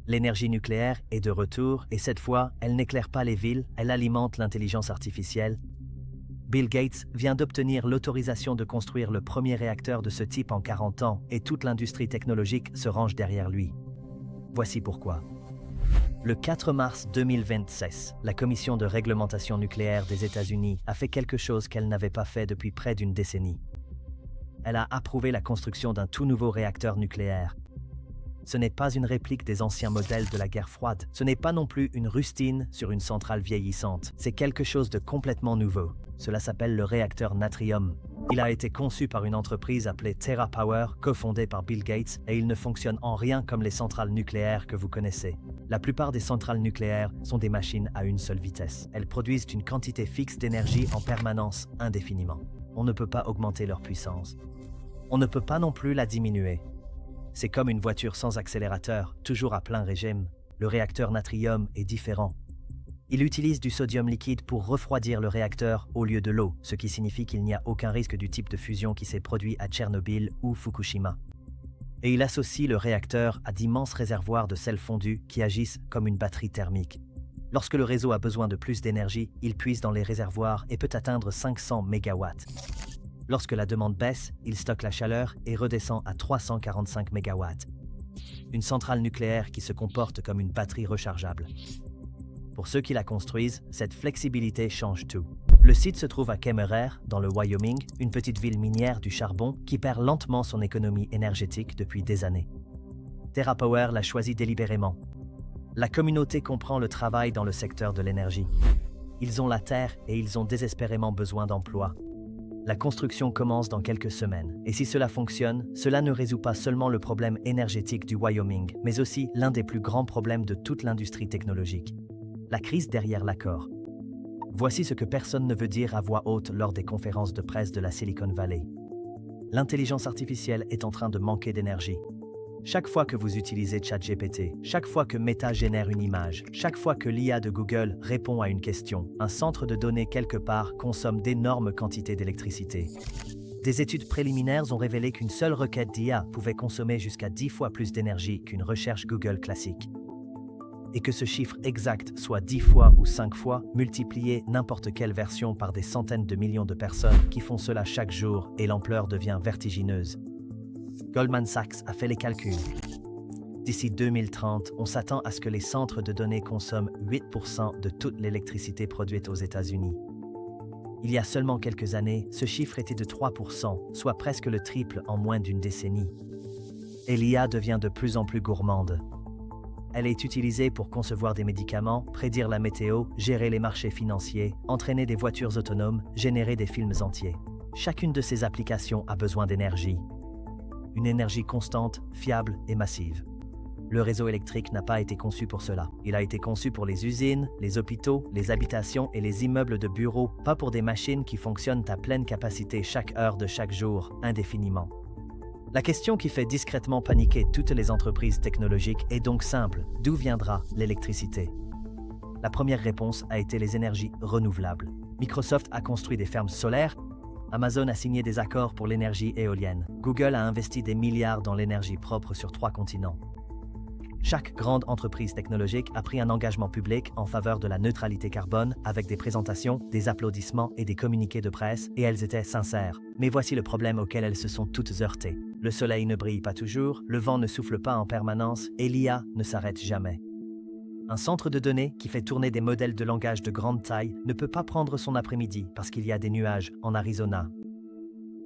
L'énergie nucléaire est de retour et cette fois, elle n'éclaire pas les villes, elle alimente l'intelligence artificielle. Bill Gates vient d'obtenir l'autorisation de construire le premier réacteur de ce type en 40 ans et toute l'industrie technologique se range derrière lui. Voici pourquoi. Le 4 mars 2026, la Commission de réglementation nucléaire des États-Unis a fait quelque chose qu'elle n'avait pas fait depuis près d'une décennie. Elle a approuvé la construction d'un tout nouveau réacteur nucléaire. Ce n'est pas une réplique des anciens modèles de la guerre froide. Ce n'est pas non plus une rustine sur une centrale vieillissante. C'est quelque chose de complètement nouveau. Cela s'appelle le réacteur Natrium. Il a été conçu par une entreprise appelée TerraPower, cofondée par Bill Gates, et il ne fonctionne en rien comme les centrales nucléaires que vous connaissez. La plupart des centrales nucléaires sont des machines à une seule vitesse. Elles produisent une quantité fixe d'énergie en permanence, indéfiniment. On ne peut pas augmenter leur puissance. On ne peut pas non plus la diminuer. C'est comme une voiture sans accélérateur, toujours à plein régime. Le réacteur Natrium est différent. Il utilise du sodium liquide pour refroidir le réacteur au lieu de l'eau, ce qui signifie qu'il n'y a aucun risque du type de fusion qui s'est produit à Tchernobyl ou Fukushima. Et il associe le réacteur à d'immenses réservoirs de sel fondu qui agissent comme une batterie thermique. Lorsque le réseau a besoin de plus d'énergie, il puise dans les réservoirs et peut atteindre 500 MW. Lorsque la demande baisse, il stocke la chaleur et redescend à 345 MW. Une centrale nucléaire qui se comporte comme une batterie rechargeable. Pour ceux qui la construisent, cette flexibilité change tout. Le site se trouve à Kemmerer, dans le Wyoming, une petite ville minière du charbon qui perd lentement son économie énergétique depuis des années. TerraPower l'a choisi délibérément. La communauté comprend le travail dans le secteur de l'énergie. Ils ont la terre et ils ont désespérément besoin d'emplois. La construction commence dans quelques semaines. Et si cela fonctionne, cela ne résout pas seulement le problème énergétique du Wyoming, mais aussi l'un des plus grands problèmes de toute l'industrie technologique. La crise derrière l'accord. Voici ce que personne ne veut dire à voix haute lors des conférences de presse de la Silicon Valley. L'intelligence artificielle est en train de manquer d'énergie. Chaque fois que vous utilisez ChatGPT, chaque fois que Meta génère une image, chaque fois que l'IA de Google répond à une question, un centre de données quelque part consomme d'énormes quantités d'électricité. Des études préliminaires ont révélé qu'une seule requête d'IA pouvait consommer jusqu'à 10 fois plus d'énergie qu'une recherche Google classique. Et que ce chiffre exact soit 10 fois ou 5 fois, multipliez n'importe quelle version par des centaines de millions de personnes qui font cela chaque jour et l'ampleur devient vertigineuse. Goldman Sachs a fait les calculs. D'ici 2030, on s'attend à ce que les centres de données consomment 8% de toute l'électricité produite aux États-Unis. Il y a seulement quelques années, ce chiffre était de 3%, soit presque le triple en moins d'une décennie. Et l'IA devient de plus en plus gourmande. Elle est utilisée pour concevoir des médicaments, prédire la météo, gérer les marchés financiers, entraîner des voitures autonomes, générer des films entiers. Chacune de ces applications a besoin d'énergie. Une énergie constante, fiable et massive. Le réseau électrique n'a pas été conçu pour cela. Il a été conçu pour les usines, les hôpitaux, les habitations et les immeubles de bureaux, pas pour des machines qui fonctionnent à pleine capacité chaque heure de chaque jour, indéfiniment. La question qui fait discrètement paniquer toutes les entreprises technologiques est donc simple. D'où viendra l'électricité? La première réponse a été les énergies renouvelables. Microsoft a construit des fermes solaires, Amazon a signé des accords pour l'énergie éolienne. Google a investi des milliards dans l'énergie propre sur 3 continents. Chaque grande entreprise technologique a pris un engagement public en faveur de la neutralité carbone avec des présentations, des applaudissements et des communiqués de presse, et elles étaient sincères. Mais voici le problème auquel elles se sont toutes heurtées. Le soleil ne brille pas toujours, le vent ne souffle pas en permanence et l'IA ne s'arrête jamais. Un centre de données qui fait tourner des modèles de langage de grande taille ne peut pas prendre son après-midi parce qu'il y a des nuages en Arizona.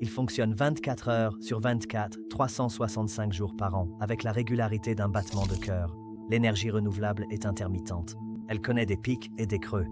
Il fonctionne 24 heures sur 24, 365 jours par an, avec la régularité d'un battement de cœur. L'énergie renouvelable est intermittente. Elle connaît des pics et des creux.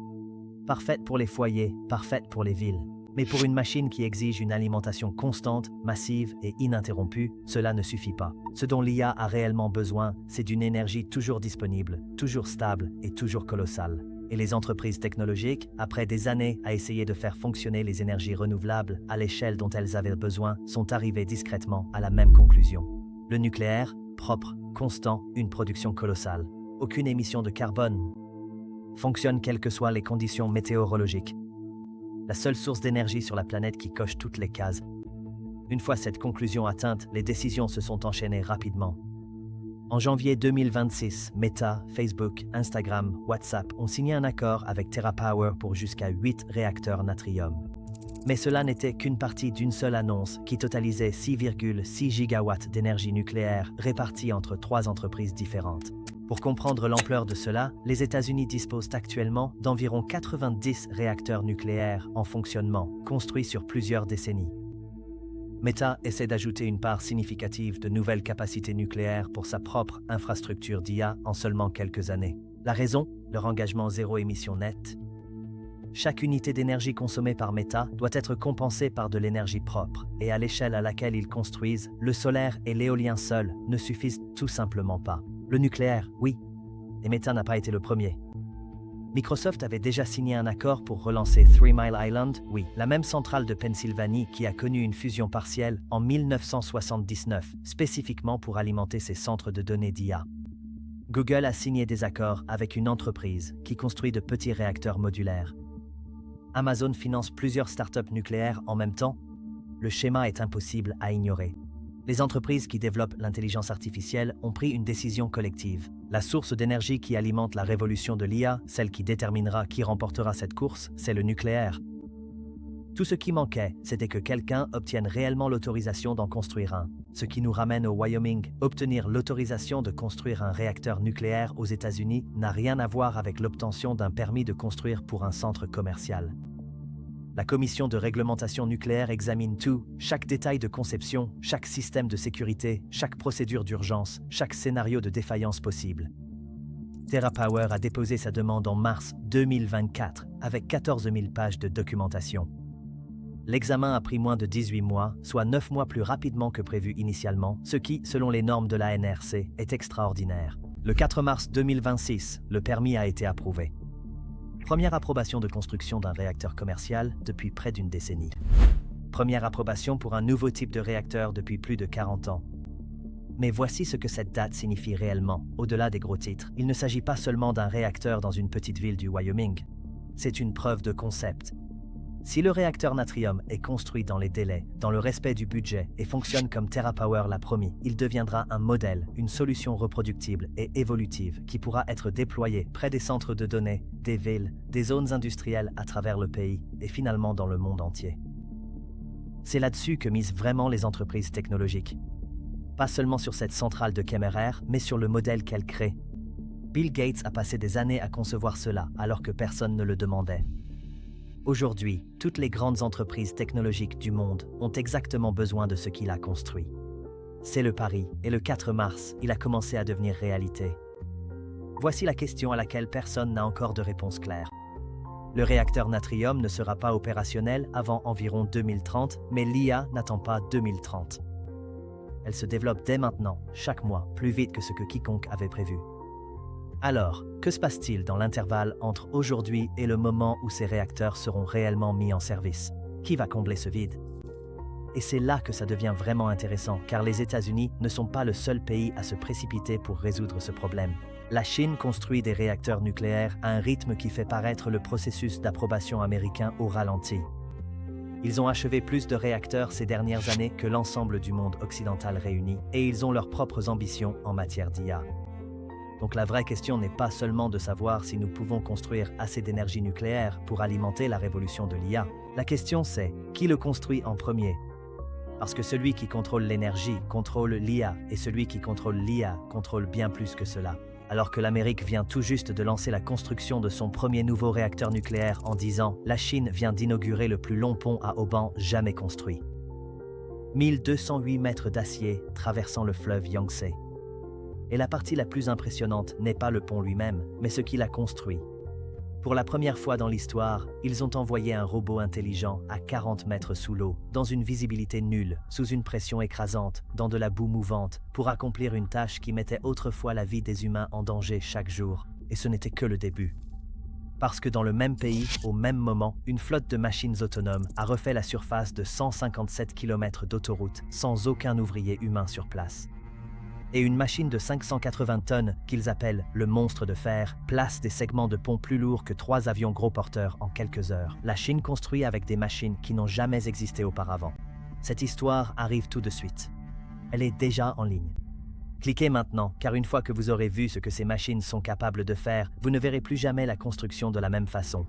Parfaite pour les foyers, parfaite pour les villes. Mais pour une machine qui exige une alimentation constante, massive et ininterrompue, cela ne suffit pas. Ce dont l'IA a réellement besoin, c'est d'une énergie toujours disponible, toujours stable et toujours colossale. Et les entreprises technologiques, après des années à essayer de faire fonctionner les énergies renouvelables à l'échelle dont elles avaient besoin, sont arrivées discrètement à la même conclusion. Le nucléaire, propre, constant, une production colossale. Aucune émission de carbone. Fonctionne quelles que soient les conditions météorologiques. La seule source d'énergie sur la planète qui coche toutes les cases. Une fois cette conclusion atteinte, les décisions se sont enchaînées rapidement. En janvier 2026, Meta, Facebook, Instagram, WhatsApp ont signé un accord avec TerraPower pour jusqu'à 8 réacteurs Natrium. Mais cela n'était qu'une partie d'une seule annonce qui totalisait 6,6 gigawatts d'énergie nucléaire répartie entre 3 entreprises différentes. Pour comprendre l'ampleur de cela, les États-Unis disposent actuellement d'environ 90 réacteurs nucléaires en fonctionnement, construits sur plusieurs décennies. Meta essaie d'ajouter une part significative de nouvelles capacités nucléaires pour sa propre infrastructure d'IA en seulement quelques années. La raison, leur engagement zéro émission nette. Chaque unité d'énergie consommée par Meta doit être compensée par de l'énergie propre, et à l'échelle à laquelle ils construisent, le solaire et l'éolien seuls ne suffisent tout simplement pas. Le nucléaire, oui, et Meta n'a pas été le premier. Microsoft avait déjà signé un accord pour relancer Three Mile Island, oui, la même centrale de Pennsylvanie qui a connu une fusion partielle en 1979, spécifiquement pour alimenter ses centres de données d'IA. Google a signé des accords avec une entreprise qui construit de petits réacteurs modulaires. Amazon finance plusieurs startups nucléaires en même temps. Le schéma est impossible à ignorer. Les entreprises qui développent l'intelligence artificielle ont pris une décision collective. La source d'énergie qui alimente la révolution de l'IA, celle qui déterminera qui remportera cette course, c'est le nucléaire. Tout ce qui manquait, c'était que quelqu'un obtienne réellement l'autorisation d'en construire un. Ce qui nous ramène au Wyoming. Obtenir l'autorisation de construire un réacteur nucléaire aux États-Unis n'a rien à voir avec l'obtention d'un permis de construire pour un centre commercial. La commission de réglementation nucléaire examine tout, chaque détail de conception, chaque système de sécurité, chaque procédure d'urgence, chaque scénario de défaillance possible. TerraPower a déposé sa demande en mars 2024 avec 14 000 pages de documentation. L'examen a pris moins de 18 mois, soit 9 mois plus rapidement que prévu initialement, ce qui, selon les normes de la NRC, est extraordinaire. Le 4 mars 2026, le permis a été approuvé. Première approbation de construction d'un réacteur commercial depuis près d'une décennie. Première approbation pour un nouveau type de réacteur depuis plus de 40 ans. Mais voici ce que cette date signifie réellement, au-delà des gros titres. Il ne s'agit pas seulement d'un réacteur dans une petite ville du Wyoming. C'est une preuve de concept. Si le réacteur Natrium est construit dans les délais, dans le respect du budget et fonctionne comme TerraPower l'a promis, il deviendra un modèle, une solution reproductible et évolutive qui pourra être déployée près des centres de données, des villes, des zones industrielles à travers le pays et finalement dans le monde entier. C'est là-dessus que misent vraiment les entreprises technologiques. Pas seulement sur cette centrale de Kemmerer, mais sur le modèle qu'elle crée. Bill Gates a passé des années à concevoir cela alors que personne ne le demandait. Aujourd'hui, toutes les grandes entreprises technologiques du monde ont exactement besoin de ce qu'il a construit. C'est le pari, et le 4 mars, il a commencé à devenir réalité. Voici la question à laquelle personne n'a encore de réponse claire. Le réacteur Natrium ne sera pas opérationnel avant environ 2030, mais l'IA n'attend pas 2030. Elle se développe dès maintenant, chaque mois, plus vite que ce que quiconque avait prévu. Alors, que se passe-t-il dans l'intervalle entre aujourd'hui et le moment où ces réacteurs seront réellement mis en service? Qui va combler ce vide? Et c'est là que ça devient vraiment intéressant, car les États-Unis ne sont pas le seul pays à se précipiter pour résoudre ce problème. La Chine construit des réacteurs nucléaires à un rythme qui fait paraître le processus d'approbation américain au ralenti. Ils ont achevé plus de réacteurs ces dernières années que l'ensemble du monde occidental réuni, et ils ont leurs propres ambitions en matière d'IA. Donc la vraie question n'est pas seulement de savoir si nous pouvons construire assez d'énergie nucléaire pour alimenter la révolution de l'IA. La question c'est, qui le construit en premier? Parce que celui qui contrôle l'énergie contrôle l'IA, et celui qui contrôle l'IA contrôle bien plus que cela. Alors que l'Amérique vient tout juste de lancer la construction de son premier nouveau réacteur nucléaire en 10 ans, la Chine vient d'inaugurer le plus long pont à haubans jamais construit. 1208 mètres d'acier traversant le fleuve Yangtze. Et la partie la plus impressionnante n'est pas le pont lui-même, mais ce qu'il a construit. Pour la première fois dans l'histoire, ils ont envoyé un robot intelligent à 40 mètres sous l'eau, dans une visibilité nulle, sous une pression écrasante, dans de la boue mouvante, pour accomplir une tâche qui mettait autrefois la vie des humains en danger chaque jour. Et ce n'était que le début. Parce que dans le même pays, au même moment, une flotte de machines autonomes a refait la surface de 157 km d'autoroute sans aucun ouvrier humain sur place. Et une machine de 580 tonnes, qu'ils appellent le monstre de fer, place des segments de pont plus lourds que 3 avions gros porteurs en quelques heures. La Chine construit avec des machines qui n'ont jamais existé auparavant. Cette histoire arrive tout de suite. Elle est déjà en ligne. Cliquez maintenant, car une fois que vous aurez vu ce que ces machines sont capables de faire, vous ne verrez plus jamais la construction de la même façon.